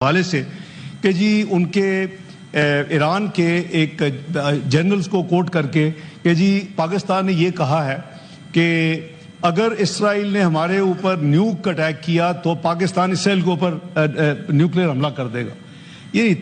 حوالے سے کہ جی ان کے ایران کے ایک جنرلز کو کوٹ کر کے کہ جی پاکستان نے یہ کہا ہے کہ اگر اسرائیل نے ہمارے اوپر نیوک اٹیک کیا تو پاکستان اسرائیل کے اوپر نیوکلیئر حملہ کر دے گا. یہ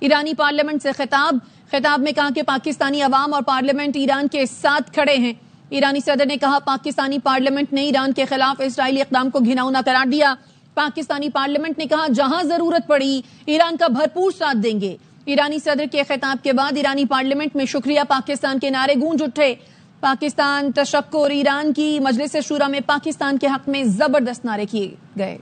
ایرانی پارلیمنٹ سے خطاب میں کہا کہ پاکستانی عوام اور پارلیمنٹ ایران کے ساتھ کھڑے ہیں. ایرانی صدر نے کہا پاکستانی پارلیمنٹ نے ایران کے خلاف اسرائیلی اقدام کو گھناؤنا قرار دیا. پاکستانی پارلیمنٹ نے کہا جہاں ضرورت پڑی ایران کا بھرپور ساتھ دیں گے. ایرانی صدر کے خطاب کے بعد ایرانی پارلیمنٹ میں شکریہ پاکستان کے نعرے گونج اٹھے. پاکستان تشکر. ایران کی مجلس شورا میں پاکستان کے حق میں زبردست نعرے کیے گئے.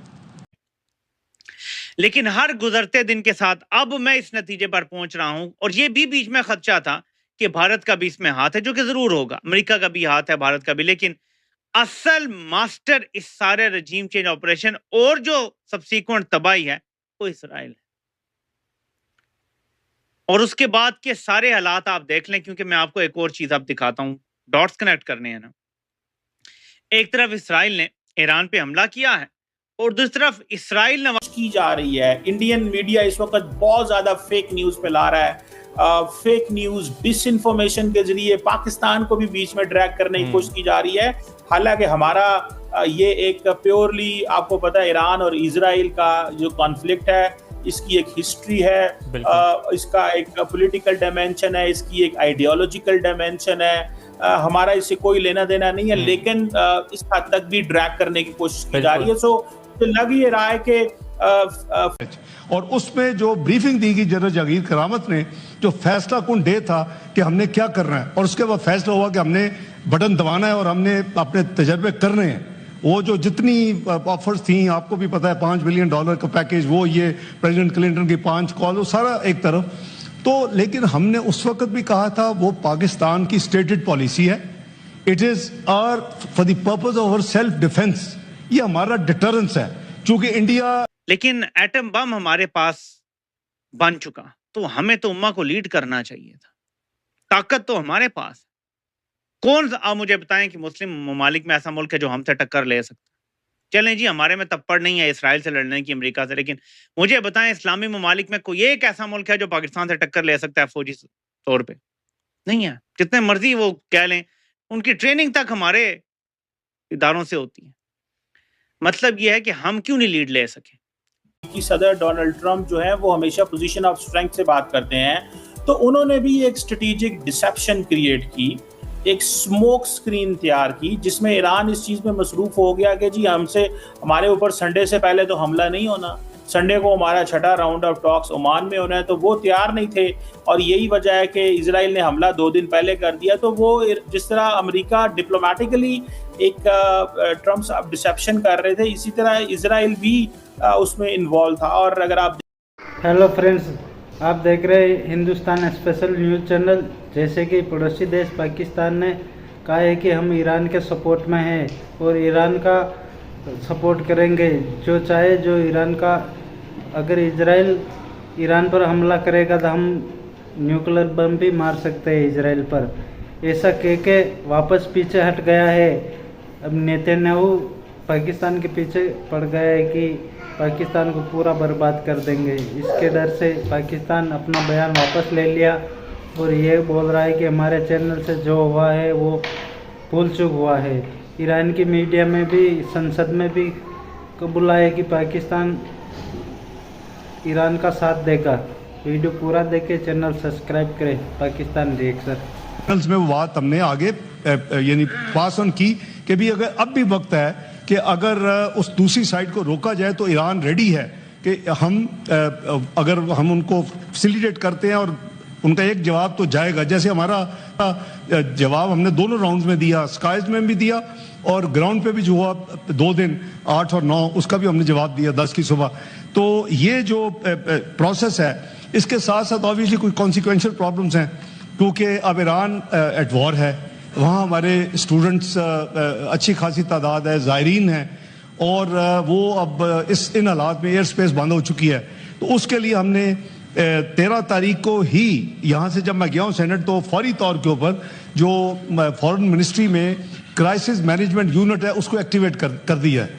لیکن ہر گزرتے دن کے ساتھ اب میں اس نتیجے پر پہنچ رہا ہوں، اور یہ بھی بیچ میں خدشہ تھا کہ بھارت کا بھی اس میں ہاتھ ہے، جو کہ ضرور ہوگا، امریکہ کا بھی ہاتھ ہے، بھارت کا بھی، لیکن اصل ماسٹر اس سارے رجیم چینج آپریشن اور جو سبسیکوئنٹ تباہی ہے وہ اسرائیل ہے. اور اس کے بعد کے سارے حالات آپ دیکھ لیں، کیونکہ میں آپ کو ایک اور چیز اب دکھاتا ہوں، ڈاٹس کنیکٹ کرنے ہیں نا. ایک طرف اسرائیل نے ایران پہ حملہ کیا ہے اور دوسری طرف اسرائیل نے کی جا رہی ہے. انڈین میڈیا اس وقت بہت زیادہ فیک نیوز پھیلا رہا ہے. فیک نیوز ڈس انفارمیشن کے ذریعے پاکستان کو بھی بیچ میں ڈریگ کرنے کی کوشش کی جا رہی ہے. حالانکہ ہمارا یہ ایک پیورلی آپ کو پتا ہے ایران اور اسرائیل کا جو کانفلکٹ ہے اس کی ایک ہسٹری ہے، اس کا ایک پولیٹیکل ڈائمینشن ہے، اس کی ایک آئیڈیالوجیکل ڈائمینشن ہے. ہمارا اس سے کوئی لینا دینا نہیں ہے، لیکن اس حد تک بھی ڈریگ کرنے کی کوشش کی جا رہی ہے. سو لگ یہ رہا ہے کہ اور اس میں جو بریفنگ دی گئی جنرل جہانگیر کرامت نے، جو فیصلہ کن ڈے تھا کہ ہم نے کیا کرنا ہے، اور اس کے بعد فیصلہ ہوا کہ ہم نے بٹن دبانا ہے اور ہم نے اپنے تجربے کرنے ہیں. وہ جو جتنی آفرز تھیں آپ کو بھی پتا ہے، $5 بلین کا پیکیج، وہ یہ پریزیڈنٹ کلنٹن کی 5 کال، وہ سارا ایک طرف. تو لیکن ہم نے اس وقت بھی کہا تھا وہ پاکستان کی اسٹیٹڈ پالیسی ہے. It is are for the purpose of our self defence. یہ ہمارا ڈیٹرنس ہے، چونکہ انڈیا. لیکن ایٹم بم ہمارے پاس بن چکا، تو ہمیں تو امہ کو لیڈ کرنا چاہیے تھا. طاقت تو ہمارے پاس. کون آپ مجھے بتائیں کہ مسلم ممالک میں ایسا ملک ہے جو ہم سے ٹکر لے سکتا؟ چلیں جی ہمارے میں تپڑ نہیں ہے اسرائیل سے لڑنے کی، امریکہ سے، لیکن مجھے بتائیں اسلامی ممالک میں کوئی ایک ایسا ملک ہے جو پاکستان سے ٹکر لے سکتا ہے فوجی طور پہ؟ نہیں ہے. جتنے مرضی وہ کہہ لیں، ان کی ٹریننگ تک ہمارے اداروں سے ہوتی ہے. مطلب یہ ہے کہ ہم کیوں نہیں لیڈ لے سکیں؟ کی صدر ڈونلڈ ٹرمپ جو ہے وہ ہمیشہ پوزیشن آف اسٹرینتھ سے بات کرتے ہیں، تو انہوں نے بھی ایک اسٹریٹجک ڈسیپشن کریٹ کی، ایک اسموک اسکرین تیار کی، جس میں ایران اس چیز میں مصروف ہو گیا کہ جی ہمارے اوپر سنڈے سے پہلے تو حملہ نہیں ہونا، سنڈے کو ہمارا 6واں راؤنڈ آف ٹاکس عمان میں ہونا ہے. تو وہ تیار نہیں تھے، اور یہی وجہ ہے کہ اسرائیل نے حملہ 2 دن پہلے کر دیا. تو وہ جس طرح امریکہ ڈپلومیٹکلی ایک ٹرمپس ڈسیپشن کر رہے تھے، اسی طرح اسرائیل بھی اس میں انوالو تھا. اور اگر آپ ہیلو فرینڈز، آپ دیکھ رہے ہیں ہندوستان اسپیشل نیوز چینل. جیسے کہ پڑوسی دیش پاکستان نے کہا ہے کہ ہم ایران کے سپورٹ میں ہیں اور ایران کا سپورٹ کریں گے، جو چاہے جو ایران کا. اگر اسرائیل ایران پر حملہ کرے گا تو ہم نیوکلیر بم بھی مار سکتے ہیں اسرائیل پر. ایسا کہہ کے واپس پیچھے ہٹ گیا ہے. اب نیتنیاہو پاکستان کے پیچھے پڑ گیا ہے کہ پاکستان کو پورا برباد کر دیں گے. اس کے ڈر سے پاکستان اپنا بیان واپس لے لیا اور یہ بول رہا ہے کہ ہمارے چینل سے جو ہوا ہے وہ بھول چک ہوا ہے. ایران کی میڈیا میں بھی، سنسد میں بھی قبول آئے کہ پاکستان ایران کا ساتھ دے گا. ویڈیو پورا دیکھے، چینل سبسکرائب کرے. پاکستان ریئیکشن میں وہ بات ہم نے آگے یعنی پاس آن کی کہ بھی اگر اب بھی وقت ہے کہ اگر اس دوسری سائڈ کو روکا جائے تو ایران ریڈی ہے کہ اگر ہم ان کو فیسیلیٹیٹ کرتے ہیں اور ان کا ایک جواب تو جائے گا. جیسے ہمارا جواب ہم نے دونوں راؤنڈز میں دیا، اسکائز میں بھی دیا اور گراؤنڈ پہ بھی جو ہوا 2 دن 8 اور 9 اس کا بھی ہم نے جواب دیا 10 کی صبح. تو یہ جو پروسیس ہے اس کے ساتھ ساتھ آبویسلی کوئی کانسیکوینشل پرابلمس ہیں، کیونکہ اب ایران ایٹ وار ہے. وہاں ہمارے اسٹوڈنٹس اچھی خاصی تعداد ہے، زائرین ہیں، اور وہ اب ان حالات میں ایئر اسپیس بند ہو چکی ہے. تو اس کے لیے ہم نے 13 تاریخ کو ہی یہاں سے جب میں گیا ہوں سینٹ، تو فوری طور کے اوپر جو فورن منسٹری میں کرائسس مینجمنٹ یونٹ ہے اس کو ایکٹیویٹ کر دیا ہے.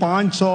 500